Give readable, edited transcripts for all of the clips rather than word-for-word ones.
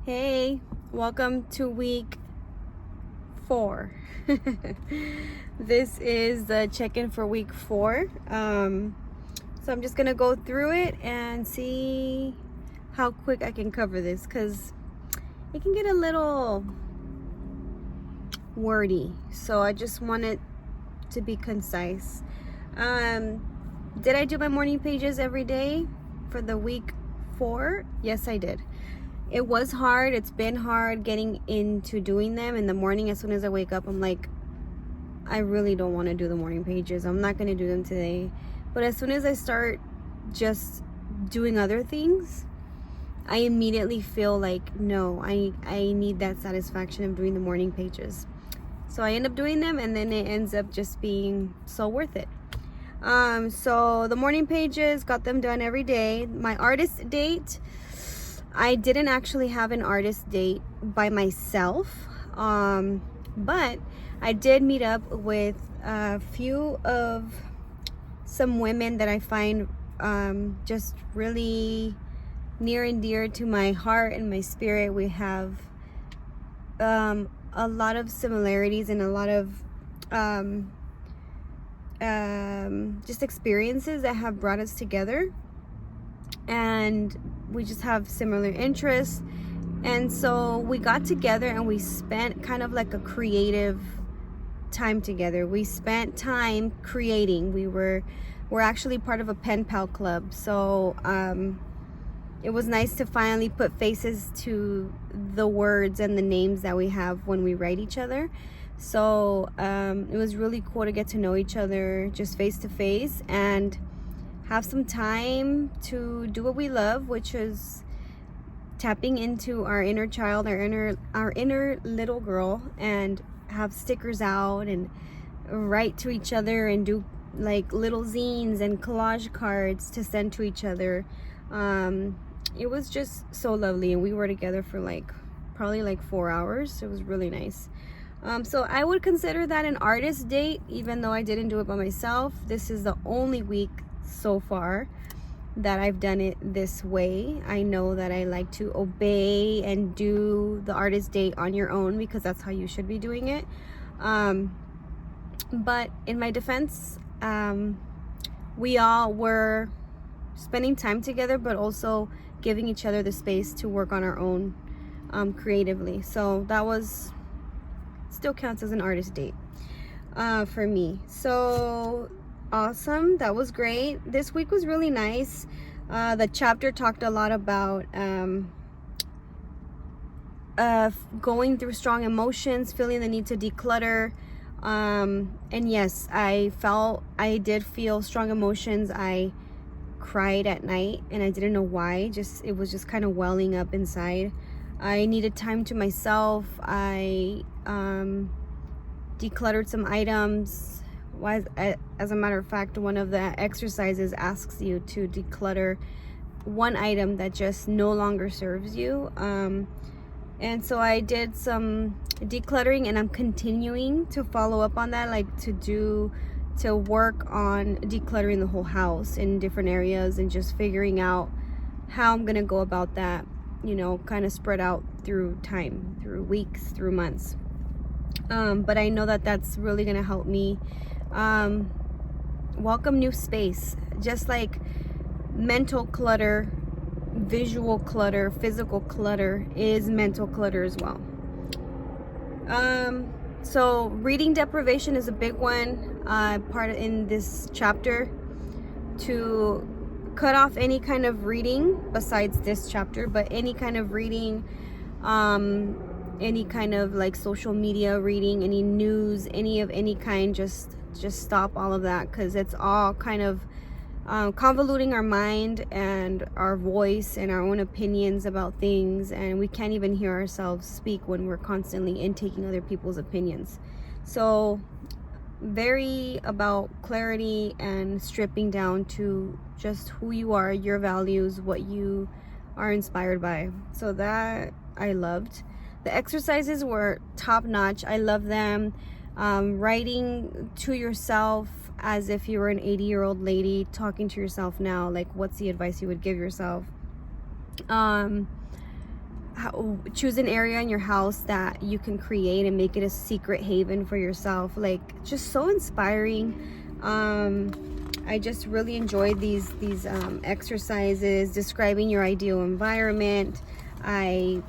Hey, welcome to week 4. This is the check-in for week 4. So I'm just gonna go through it and see how quick I can cover this, because it can get a little wordy. So I just want it to be concise. Did I do my morning pages every day for the week 4? Yes, I did. It was hard. It's been hard getting into doing them in the morning. As soon as I wake up, I'm like, I really don't want to do the morning pages. I'm not going to do them today. But as soon as I start just doing other things, I immediately feel like, no, I need that satisfaction of doing the morning pages. So I end up doing them, and then it ends up just being so worth it. So the morning pages, got them done every day. My artist date, I didn't actually have an artist date by myself, but I did meet up with a few of some women that I find just really near and dear to my heart and my spirit. We have a lot of similarities and a lot of just experiences that have brought us together, and we just have similar interests. And so we got together and we spent kind of like a creative time together. We spent time creating. We're actually part of a pen pal club, so it was nice to finally put faces to the words and the names that we have when we write each other. So it was really cool to get to know each other just face to face and have some time to do what we love, which is tapping into our inner child, our inner little girl, and have stickers out and write to each other and do like little zines and collage cards to send to each other. It was just so lovely, and we were together for probably 4 hours. It was really nice. So I would consider that an artist date, even though I didn't do it by myself. This is the only week so far that I've done it this way. I know that I like to obey and do the artist date on your own, because that's how you should be doing it. But in my defense, we all were spending time together, but also giving each other the space to work on our own creatively. So that was still counts as an artist date for me. So awesome, that was great. This week was really nice. The chapter talked a lot about going through strong emotions, feeling the need to declutter. And yes, I did feel strong emotions. I cried at night and I didn't know why. It was just kind of welling up inside. I needed time to myself. I decluttered some items. As a matter of fact, one of the exercises asks you to declutter one item that just no longer serves you. And so I did some decluttering, and I'm continuing to follow up on that, to work on decluttering the whole house in different areas and just figuring out how I'm gonna go about that, kind of spread out through time, through weeks, through months. But I know that that's really gonna help me welcome new space. Just like mental clutter, visual clutter, physical clutter is mental clutter as well. So reading deprivation is a big one, part in this chapter, to cut off any kind of reading besides this chapter, but any kind of reading, any kind of social media reading, any news, any kind, just stop all of that, because it's all kind of convoluting our mind and our voice and our own opinions about things, and we can't even hear ourselves speak when we're constantly intaking other people's opinions. So very about clarity and stripping down to just who you are, your values, what you are inspired by. So that I loved. The exercises were top notch. I love them. Writing to yourself as if you were an 80-year-old lady talking to yourself now, what's the advice you would give yourself? choose an area in your house that you can create and make it a secret haven for yourself. Like, just so inspiring. I just really enjoyed these exercises describing your ideal environment. I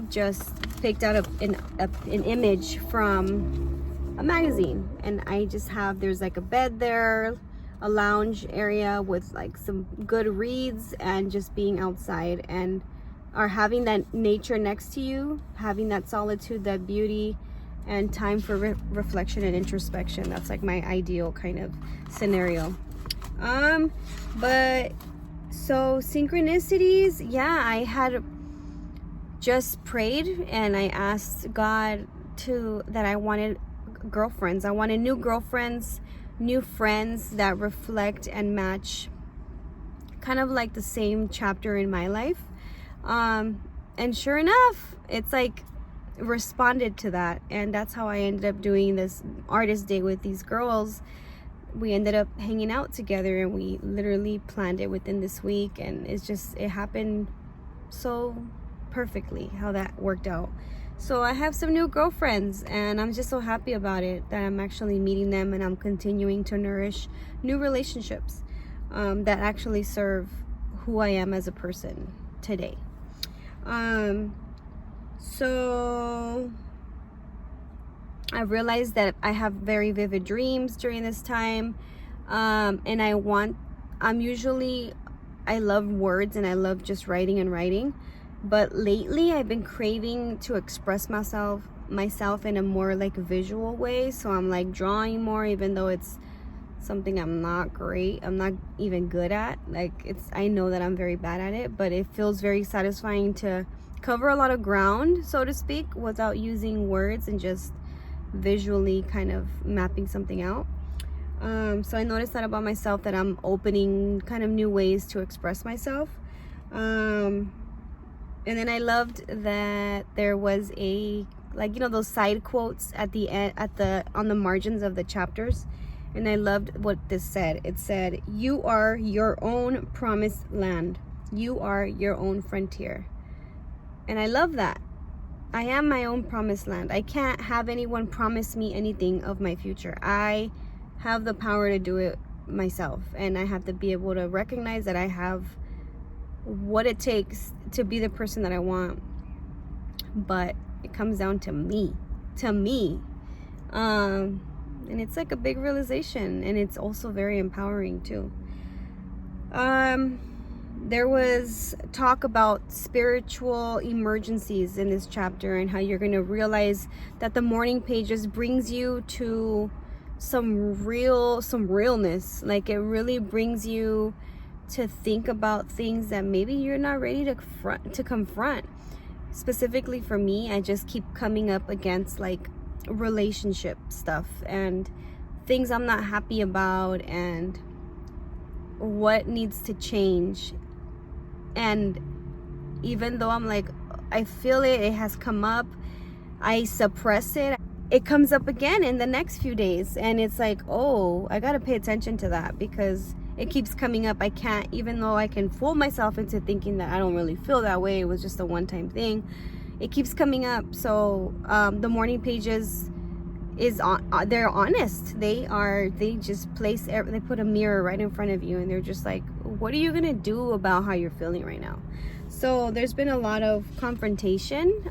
just picked out an image from a magazine, and I just have, there's like a bed there, a lounge area with like some good reads, and just being outside and or having that nature next to you, having that solitude, that beauty, and time for reflection and introspection. That's like my ideal kind of scenario. But so synchronicities, yeah, I had just prayed and I asked God that I wanted girlfriends. I wanted new girlfriends, new friends that reflect and match kind of like the same chapter in my life. And sure enough, it's like responded to that, and that's how I ended up doing this artist day with these girls. We ended up hanging out together, and we literally planned it within this week, and it happened so perfectly how that worked out. So I have some new girlfriends, and I'm just so happy about it, that I'm actually meeting them, and I'm continuing to nourish new relationships that actually serve who I am as a person today. So I realized that I have very vivid dreams during this time, and I love words, and I love just writing and writing, but lately I've been craving to express myself in a more like visual way. So I'm like drawing more, even though it's something I'm not even good at. Like, I know that I'm very bad at it, but it feels very satisfying to cover a lot of ground, so to speak, without using words, and just visually kind of mapping something out. So I noticed that about myself, that I'm opening kind of new ways to express myself. And then I loved that there was those side quotes at the end, on the margins of the chapters. And I loved what this said. It said, "You are your own promised land. You are your own frontier." And I love that. I am my own promised land. I can't have anyone promise me anything of my future. I have the power to do it myself, and I have to be able to recognize that I have what it takes to be the person that I want. But it comes down to me. And it's like a big realization, and it's also very empowering too. There was talk about spiritual emergencies in this chapter, and how you're going to realize that the morning pages brings you to some realness. Like, it really brings you to think about things that maybe you're not ready to confront. Specifically for me, I just keep coming up against like relationship stuff and things I'm not happy about, and what needs to change. And even though I'm like, I feel it has come up, I suppress it, it comes up again in the next few days, and it's like, oh, I gotta pay attention to that, because it keeps coming up. I can't, even though I can fool myself into thinking that I don't really feel that way, it was just a one-time thing, it keeps coming up. So the morning pages they're honest. They just they put a mirror right in front of you, and they're just like, what are you gonna do about how you're feeling right now? So there's been a lot of confrontation,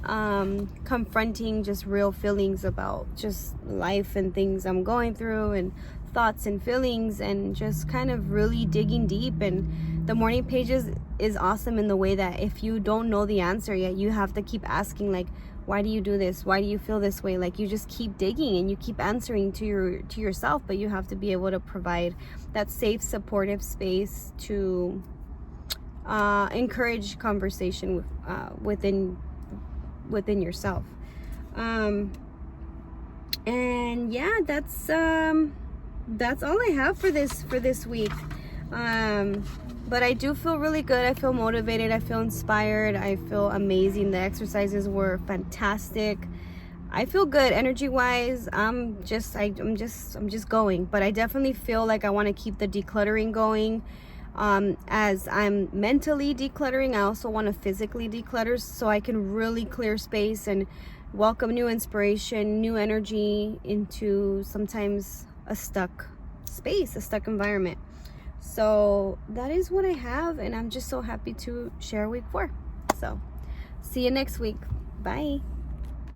confronting just real feelings about just life and things I'm going through, and thoughts and feelings, and just kind of really digging deep. And the morning pages is awesome in the way that if you don't know the answer yet, you have to keep asking, like, why do you do this? Why do you feel this way? Like, you just keep digging, and you keep answering to yourself, but you have to be able to provide that safe, supportive space to encourage conversation within yourself. And yeah, that's all I have for this week. But I do feel really good. I feel motivated. I feel inspired. I feel amazing. The exercises were fantastic. I feel good energy wise. I'm just going, but I definitely feel like I want to keep the decluttering going. As I'm mentally decluttering, I also want to physically declutter so I can really clear space and welcome new inspiration, new energy into sometimes a stuck space, a stuck environment. So that is what I have, and I'm just so happy to share week 4. So see you next week. Bye.